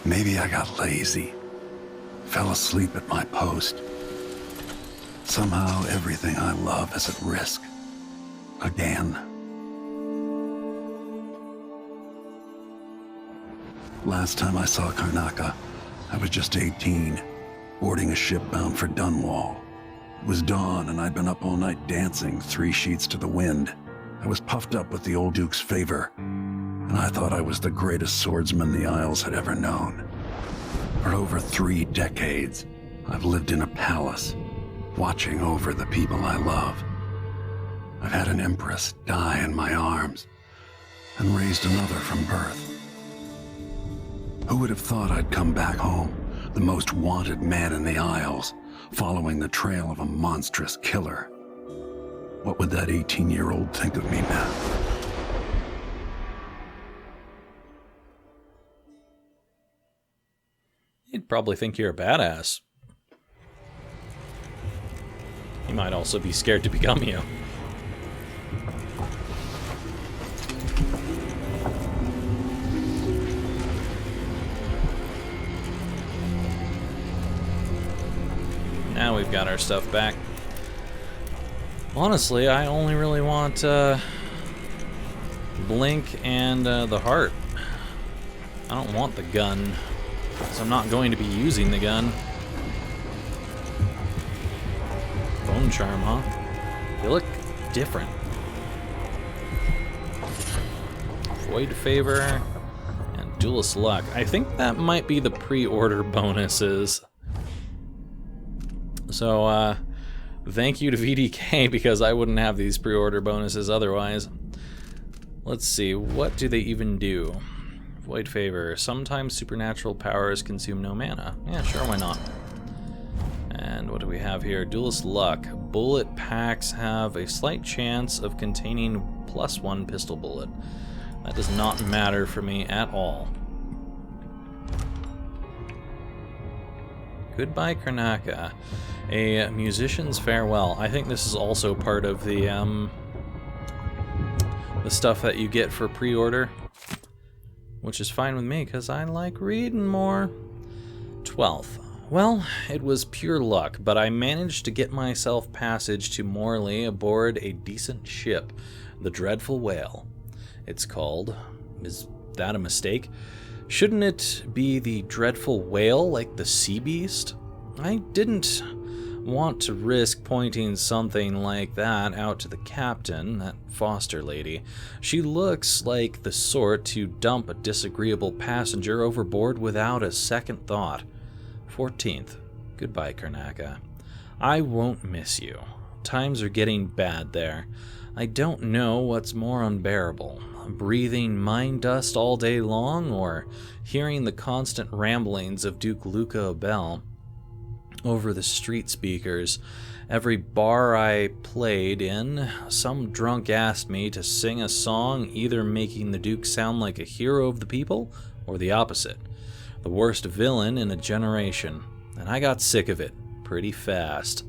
Maybe I got lazy, fell asleep at my post. Somehow everything I love is at risk. Again. Last time I saw Karnaka, I was just 18, boarding a ship bound for Dunwall. It was dawn and I'd been up all night dancing 3 sheets to the wind. I was puffed up with the old Duke's favor, and I thought I was the greatest swordsman the Isles had ever known. For over 3 decades, I've lived in a palace, watching over the people I love. I've had an empress die in my arms, and raised another from birth. Who would have thought I'd come back home, the most wanted man in the Isles, following the trail of a monstrous killer? What would that 18-year-old think of me now? He'd probably think you're a badass. He might also be scared to become you. Now we've got our stuff back. Honestly, I only really want Blink and the heart. I don't want the gun, so I'm not going to be using the gun. Bone charm, huh? They look different. Void favor and duelist luck. I think that might be the pre-order bonuses. So, thank you to VeeDK, because I wouldn't have these pre-order bonuses otherwise. Let's see, what do they even do? Void favor. Sometimes supernatural powers consume no mana. Yeah, sure, why not? And what do we have here? Duelist luck. Bullet packs have a slight chance of containing +1 pistol bullet. That does not matter for me at all. Goodbye, Karnaka. A musician's farewell. I think this is also part of the stuff that you get for pre-order, which is fine with me because I like reading more. 12th. Well, it was pure luck, but I managed to get myself passage to Morley aboard a decent ship, the Dreadful Whale. It's called. Is that a mistake? Shouldn't it be the Dreadful Whale, like the sea beast? I didn't want to risk pointing something like that out to the captain, that Foster lady. She looks like the sort to dump a disagreeable passenger overboard without a second thought. 14th. Goodbye, Karnaka. I won't miss you. Times are getting bad there. I don't know what's more unbearable, breathing mine dust all day long, or hearing the constant ramblings of Duke Luca Abel over the street speakers. Every bar I played in, some drunk asked me to sing a song, either making the Duke sound like a hero of the people, or the opposite, the worst villain in a generation, and I got sick of it pretty fast.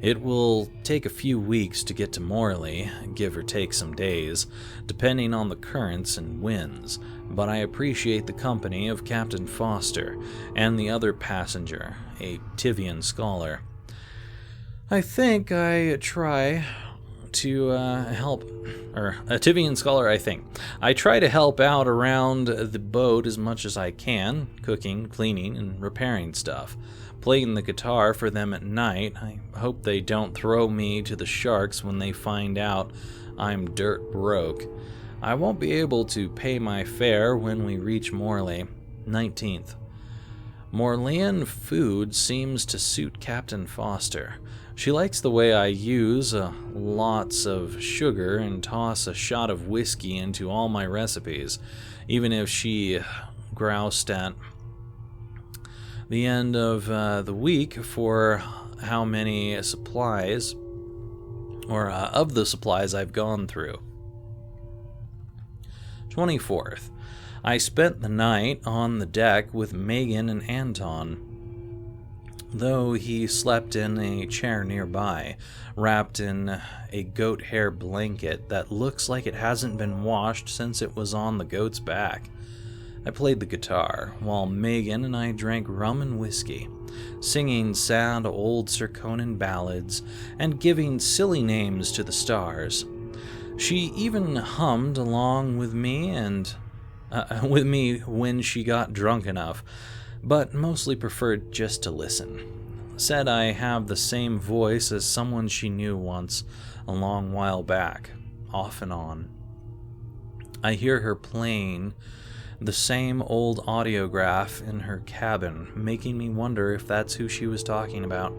It will take a few weeks to get to Morley, give or take some days, depending on the currents and winds, but I appreciate the company of Captain Foster and the other passenger, a Tivian scholar. I think I try to help, or a Tivian scholar, I think. I try to help out around the boat as much as I can, cooking, cleaning, and repairing stuff. Playing the guitar for them at night. I hope they don't throw me to the sharks when they find out I'm dirt broke. I won't be able to pay my fare when we reach Morley. 19th. Morlean food seems to suit Captain Foster. She likes the way I use lots of sugar and toss a shot of whiskey into all my recipes, even if she groused at the end of the week for how many supplies, or of the supplies I've gone through. 24th. I spent the night on the deck with Megan and Anton, though he slept in a chair nearby, wrapped in a goat hair blanket that looks like it hasn't been washed since it was on the goat's back. I played the guitar, while Megan and I drank rum and whiskey, singing sad old Serkonan ballads and giving silly names to the stars. She even hummed along with me when she got drunk enough, but mostly preferred just to listen. Said I have the same voice as someone she knew once, a long while back, off and on. I hear her playing the same old audiograph in her cabin, making me wonder if that's who she was talking about.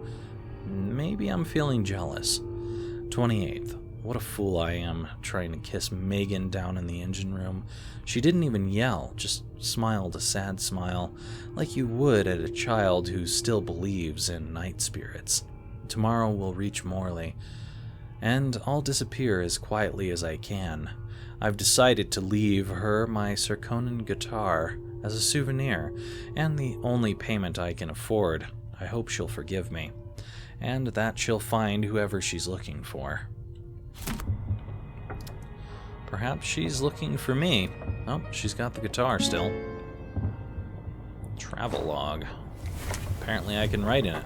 Maybe I'm feeling jealous. 28th. What a fool I am, trying to kiss Megan down in the engine room. She didn't even yell, just smiled a sad smile, like you would at a child who still believes in night spirits. Tomorrow we'll reach Morley, and I'll disappear as quietly as I can. I've decided to leave her my Serkonan guitar as a souvenir, and the only payment I can afford. I hope she'll forgive me, and that she'll find whoever she's looking for. Perhaps she's looking for me. Oh, she's got the guitar still. Travel log. Apparently I can write in it.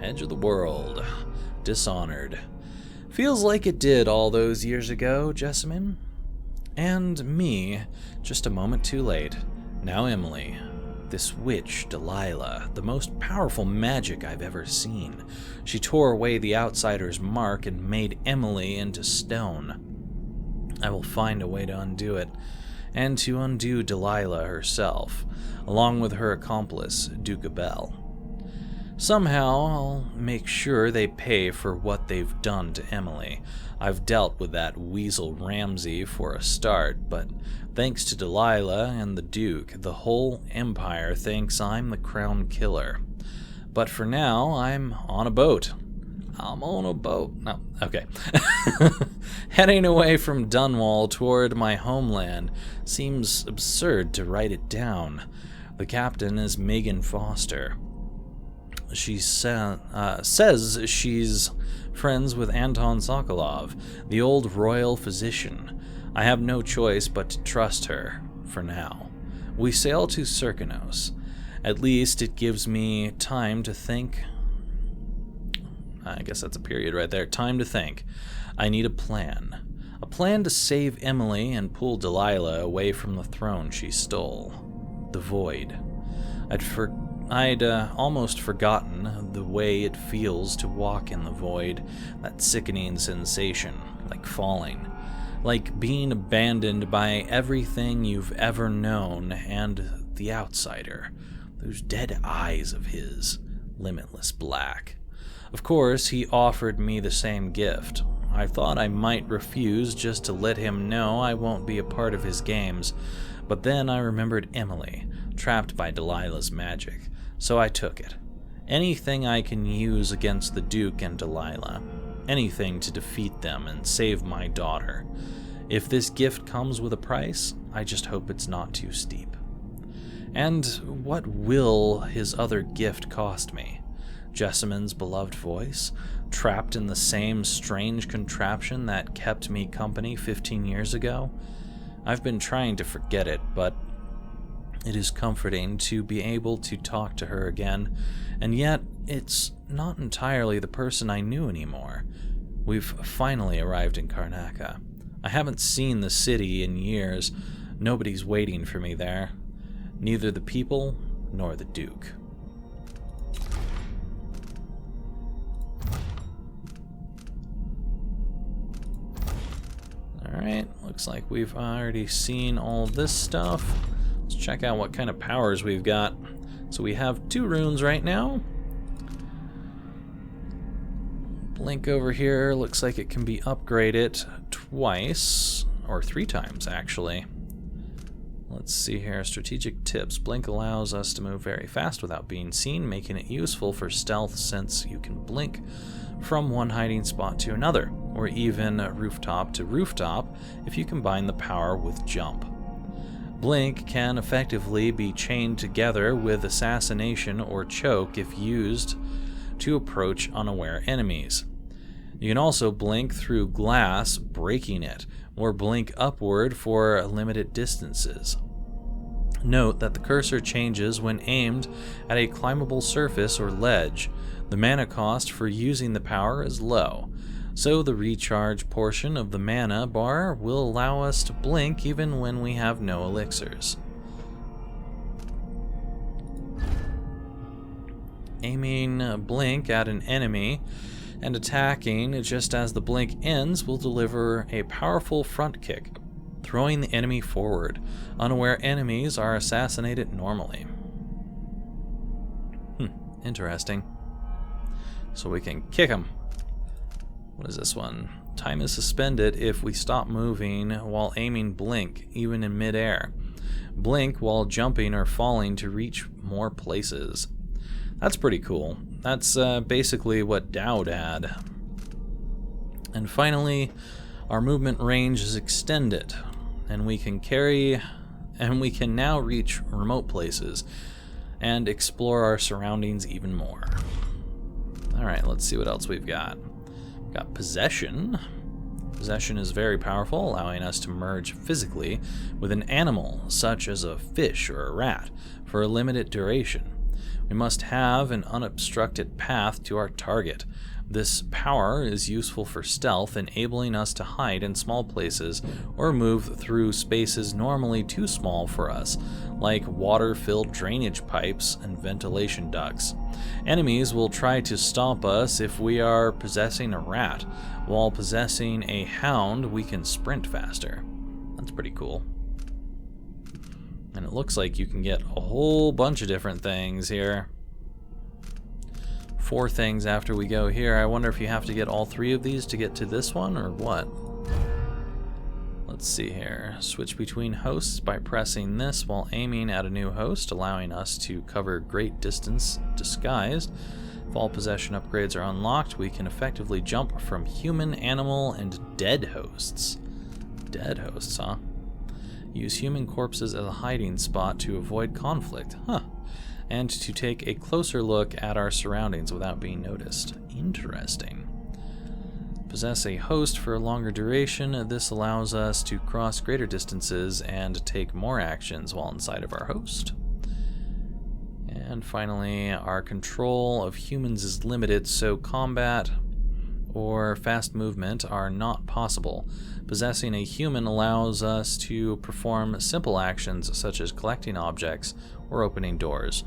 Edge of the world. Dishonored. Feels like it did all those years ago, Jessamine. And me, just a moment too late. Now Emily. This witch, Delilah, the most powerful magic I've ever seen. She tore away the outsider's mark and made Emily into stone. I will find a way to undo it, and to undo Delilah herself, along with her accomplice, Duke Bell. Somehow, I'll make sure they pay for what they've done to Emily. I've dealt with that weasel Ramsay for a start, but thanks to Delilah and the Duke, the whole empire thinks I'm the crown killer. But for now, I'm on a boat. I'm on a boat. No, okay. Heading away from Dunwall toward my homeland. Seems absurd to write it down. The captain is Megan Foster. She says she's friends with Anton Sokolov, the old royal physician. I have no choice but to trust her, for now. We sail to Serkonos. At least it gives me time to think. I guess that's a period right there. Time to think. I need a plan. A plan to save Emily and pull Delilah away from the throne she stole. The void. I'd almost forgotten the way it feels to walk in the void, that sickening sensation, like falling, like being abandoned by everything you've ever known and the outsider, those dead eyes of his, limitless black. Of course, he offered me the same gift. I thought I might refuse just to let him know I won't be a part of his games, but then I remembered Emily, trapped by Delilah's magic. So I took it. Anything I can use against the Duke and Delilah. Anything to defeat them and save my daughter. If this gift comes with a price, I just hope it's not too steep. And what will his other gift cost me? Jessamine's beloved voice, trapped in the same strange contraption that kept me company 15 years ago? I've been trying to forget it, but it is comforting to be able to talk to her again, and yet it's not entirely the person I knew anymore. We've finally arrived in Karnaca. I haven't seen the city in years. Nobody's waiting for me there. Neither the people nor the Duke. Alright, looks like we've already seen all this stuff. Let's check out what kind of powers we've got. So we have 2 runes right now. Blink over here looks like it can be upgraded twice, or 3 times actually. Let's see here, strategic tips. Blink allows us to move very fast without being seen, making it useful for stealth since you can blink from one hiding spot to another, or even rooftop to rooftop if you combine the power with jump. Blink can effectively be chained together with assassination or choke if used to approach unaware enemies. You can also blink through glass, breaking it, or blink upward for limited distances. Note that the cursor changes when aimed at a climbable surface or ledge. The mana cost for using the power is low, so the recharge portion of the mana bar will allow us to blink even when we have no elixirs. Aiming a blink at an enemy and attacking just as the blink ends will deliver a powerful front kick, throwing the enemy forward. Unaware enemies are assassinated normally. Interesting. So we can kick them. What is this one? Time is suspended if we stop moving while aiming blink, even in midair. Blink while jumping or falling to reach more places. That's pretty cool. That's basically what Dowd had. And finally, our movement range is extended, and we can now reach remote places and explore our surroundings even more. Alright, let's see what else we've got. We've got Possession. Possession is very powerful, allowing us to merge physically with an animal, such as a fish or a rat, for a limited duration. We must have an unobstructed path to our target. This power is useful for stealth, enabling us to hide in small places or move through spaces normally too small for us, like water-filled drainage pipes and ventilation ducts. Enemies will try to stomp us if we are possessing a rat. While possessing a hound, we can sprint faster. That's pretty cool. And it looks like you can get a whole bunch of different things here. 4 things after we go here. I wonder if you have to get all 3 of these to get to this one, or what? Let's see here. Switch between hosts by pressing this while aiming at a new host, allowing us to cover great distance disguised. If all possession upgrades are unlocked, we can effectively jump from human, animal, and dead hosts. Dead hosts, huh? Use human corpses as a hiding spot to avoid conflict. And to take a closer look at our surroundings without being noticed. Interesting. Possess a host for a longer duration. This allows us to cross greater distances and take more actions while inside of our host. And finally, our control of humans is limited, so combat or fast movement are not possible. Possessing a human allows us to perform simple actions such as collecting objects or opening doors.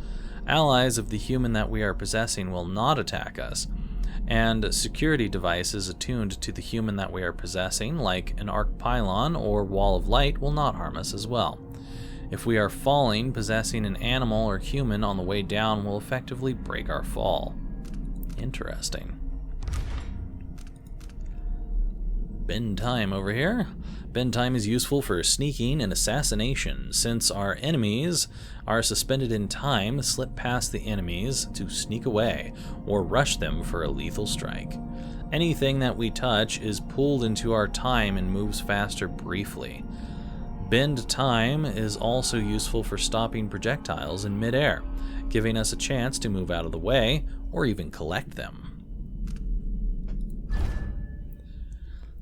Allies of the human that we are possessing will not attack us, and security devices attuned to the human that we are possessing, like an arc pylon or wall of light, will not harm us as well. If we are falling, possessing an animal or human on the way down will effectively break our fall. Interesting. Bend time over here. Bend time is useful for sneaking and assassination. Since our enemies are suspended in time, slip past the enemies to sneak away or rush them for a lethal strike. Anything that we touch is pulled into our time and moves faster briefly. Bend time is also useful for stopping projectiles in midair, giving us a chance to move out of the way or even collect them.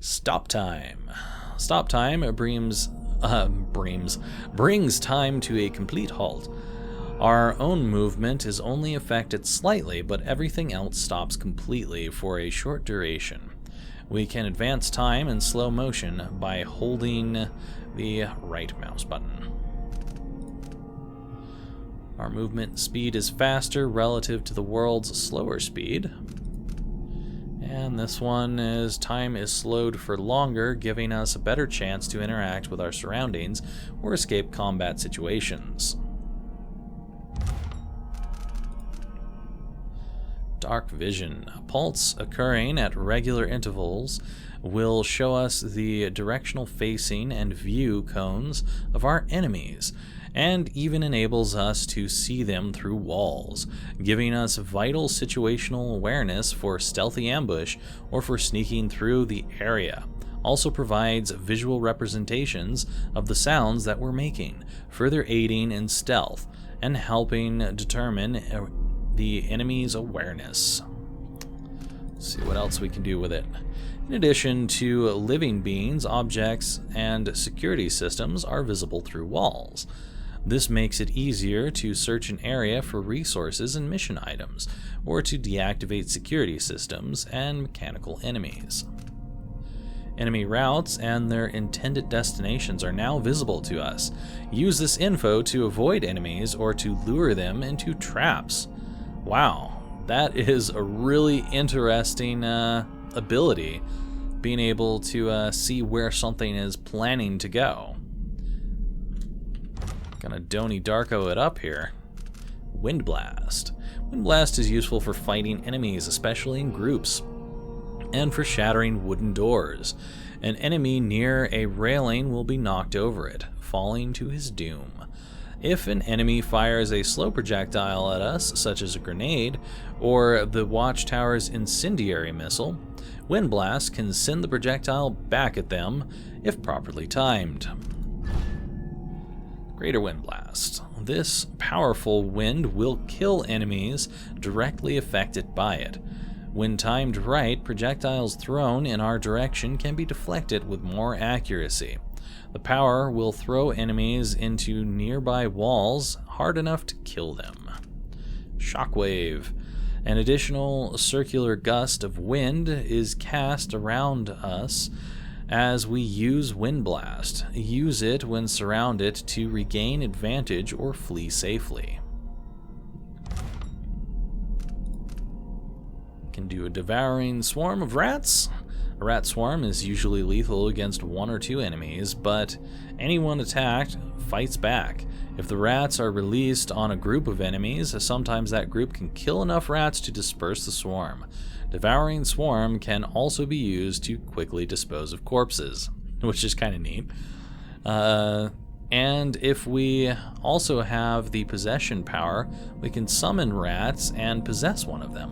Stop time. Stop time brings time to a complete halt. Our own movement is only affected slightly, but everything else stops completely for a short duration. We can advance time in slow motion by holding the right mouse button. Our movement speed is faster relative to the world's slower speed. And this one is time is slowed for longer, giving us a better chance to interact with our surroundings or escape combat situations. Dark vision. A pulse occurring at regular intervals will show us the directional facing and view cones of our enemies, and even enables us to see them through walls, giving us vital situational awareness for stealthy ambush or for sneaking through the area. Also provides visual representations of the sounds that we're making, further aiding in stealth and helping determine the enemy's awareness. See what else we can do with it. In addition to living beings, objects and security systems are visible through walls. This makes it easier to search an area for resources and mission items, or to deactivate security systems and mechanical enemies. Enemy routes and their intended destinations are now visible to us. Use this info to avoid enemies or to lure them into traps. Wow, that is a really interesting ability, being able to see where something is planning to go. Gonna Donnie Darko it up here. Wind Blast. Wind Blast is useful for fighting enemies, especially in groups, and for shattering wooden doors. An enemy near a railing will be knocked over it, falling to his doom. If an enemy fires a slow projectile at us, such as a grenade, or the watchtower's incendiary missile, Wind Blast can send the projectile back at them if properly timed. Greater Wind Blast. This powerful wind will kill enemies directly affected by it. When timed right, projectiles thrown in our direction can be deflected with more accuracy. The power will throw enemies into nearby walls hard enough to kill them. Shockwave. An additional circular gust of wind is cast around us as we use Wind Blast. Use it when surrounded to regain advantage or flee safely. Can do a devouring swarm of rats. A rat swarm is usually lethal against 1 or 2 enemies, but anyone attacked fights back. If the rats are released on a group of enemies, sometimes that group can kill enough rats to disperse the swarm. Devouring swarm can also be used to quickly dispose of corpses, which is kind of neat. And if we also have the possession power, we can summon rats and possess one of them.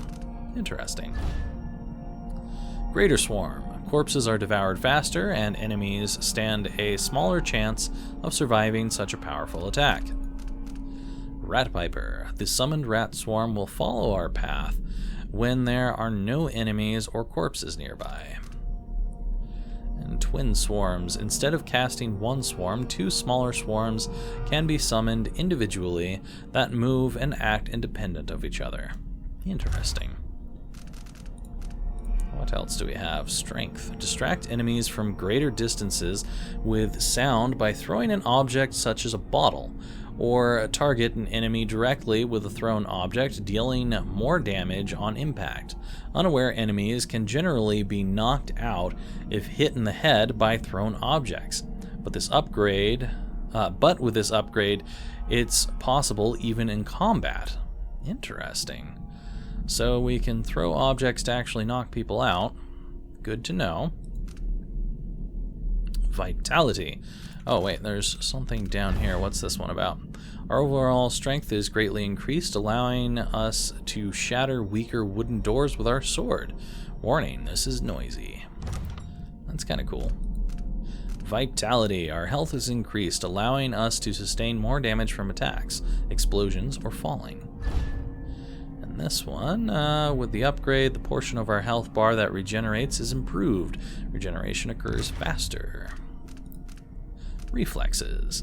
Interesting. Greater Swarm. Corpses are devoured faster, and enemies stand a smaller chance of surviving such a powerful attack. Rat Piper. The summoned rat swarm will follow our path when there are no enemies or corpses nearby. And Twin Swarms. Instead of casting one swarm, 2 smaller swarms can be summoned individually that move and act independent of each other. Interesting. What else do we have? Strength. Distract enemies from greater distances with sound by throwing an object such as a bottle, or target an enemy directly with a thrown object, dealing more damage on impact. Unaware enemies can generally be knocked out if hit in the head by thrown objects. But with this upgrade, it's possible even in combat. Interesting. So we can throw objects to actually knock people out. Good to know. Vitality. Oh wait, there's something down here. What's this one about? Our overall strength is greatly increased, allowing us to shatter weaker wooden doors with our sword. Warning, this is noisy. That's kind of cool. Vitality. Our health is increased, allowing us to sustain more damage from attacks, explosions, or falling. This one, with the upgrade, the portion of our health bar that regenerates is improved. Regeneration occurs faster. Reflexes.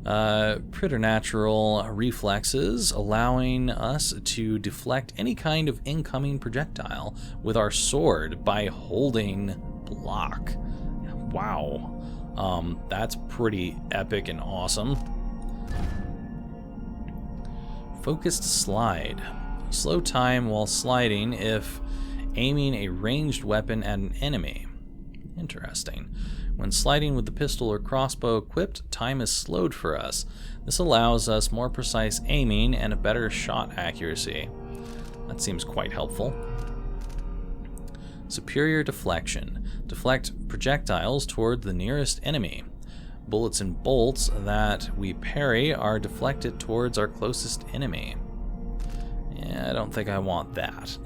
Preternatural reflexes, allowing us to deflect any kind of incoming projectile with our sword by holding block. Wow. That's pretty epic and awesome. Focused slide. Slow time while sliding if aiming a ranged weapon at an enemy. Interesting. When sliding with the pistol or crossbow equipped, time is slowed for us. This allows us more precise aiming and a better shot accuracy. That seems quite helpful. Superior deflection. Deflect projectiles toward the nearest enemy. Bullets and bolts that we parry are deflected towards our closest enemy. Yeah, I don't think I want that.